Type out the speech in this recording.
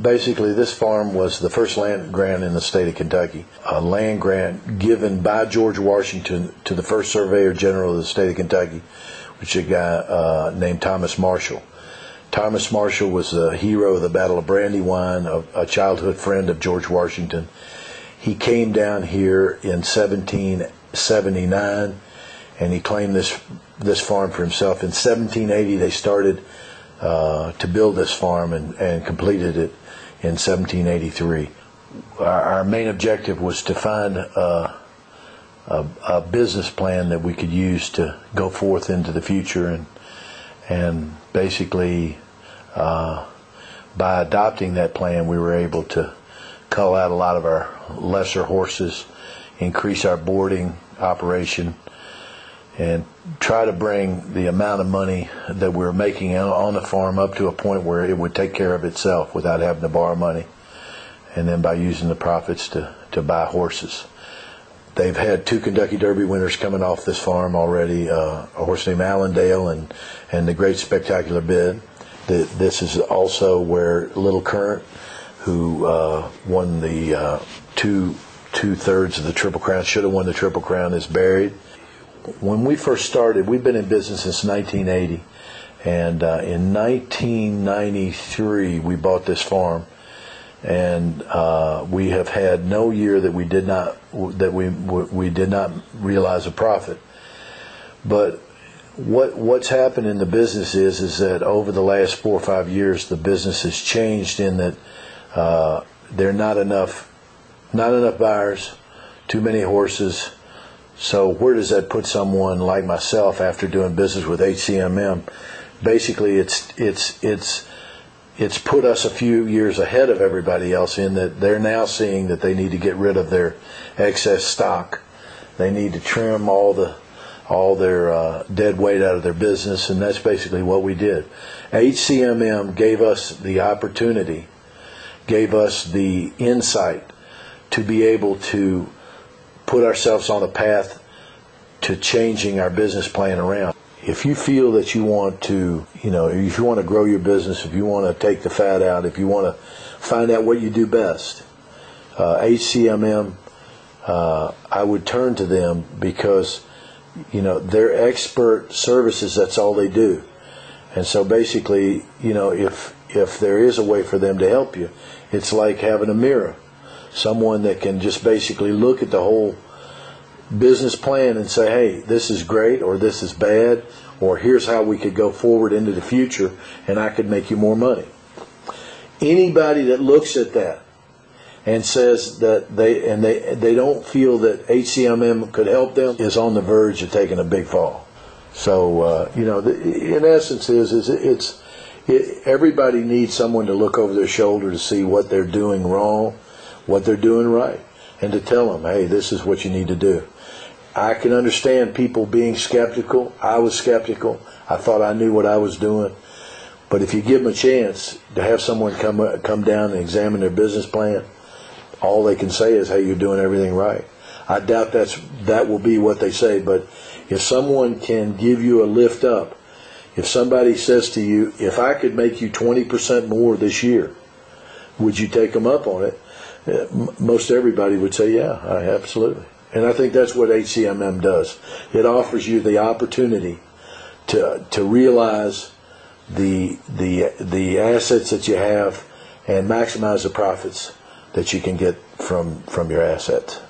Basically, this farm was the first land grant in the state of Kentucky. A land grant given by George Washington to the first Surveyor General of the state of Kentucky, which is a guy named Thomas Marshall. Thomas Marshall was the hero of the Battle of Brandywine, a childhood friend of George Washington. He came down here in 1779, and he claimed this farm for himself. In 1780, they started to build this farm and completed it in 1783. Our main objective was to find a business plan that we could use to go forth into the future, and basically by adopting that plan, we were able to cull out a lot of our lesser horses, increase our boarding operation, and try to bring the amount of money that we were making on the farm up to a point where it would take care of itself without having to borrow money, and then by using the profits to buy horses. They've had 2 Kentucky Derby winners coming off this farm already, a horse named Allendale and the Great Spectacular Bid. This is also where Little Current, who won the two-thirds of the Triple Crown, should have won the Triple Crown, is buried. When we first started, we've been in business since 1980, and in 1993 we bought this farm, and we have had no year that we did not realize a profit. But what's happened in the business is that over the last 4 or 5 years, the business has changed in that there are not enough buyers, too many horses. So where does that put someone like myself after doing business with HCMM? Basically, it's put us a few years ahead of everybody else in that they're now seeing that they need to get rid of their excess stock. They need to trim all their dead weight out of their business, and that's basically what we did. HCMM gave us the opportunity, gave us the insight to be able to put ourselves on a path to changing our business plan around. If you feel that you want to, if you want to grow your business, if you want to take the fat out, if you want to find out what you do best, HCMM, I would turn to them because, they're expert services. That's all they do. And so basically, if there is a way for them to help you, it's like having a mirror. Someone that can just basically look at the whole business plan and say, hey, this is great, or this is bad, or here's how we could go forward into the future and I could make you more money. Anybody that looks at that and says that they don't feel that HCMM could help them is on the verge of taking a big fall. So in essence everybody needs someone to look over their shoulder to see what they're doing wrong, what they're doing right, and to tell them, hey, this is what you need to do. I can understand people being skeptical. I was skeptical. I thought I knew what I was doing. But if you give them a chance to have someone come down and examine their business plan, all they can say is, hey, you're doing everything right. I doubt that will be what they say, but if someone can give you a lift up, if somebody says to you, if I could make you 20% more this year, would you take them up on it? Most everybody would say, yeah, absolutely. And I think that's what HCMM does. It offers you the opportunity to realize the assets that you have and maximize the profits that you can get from your assets.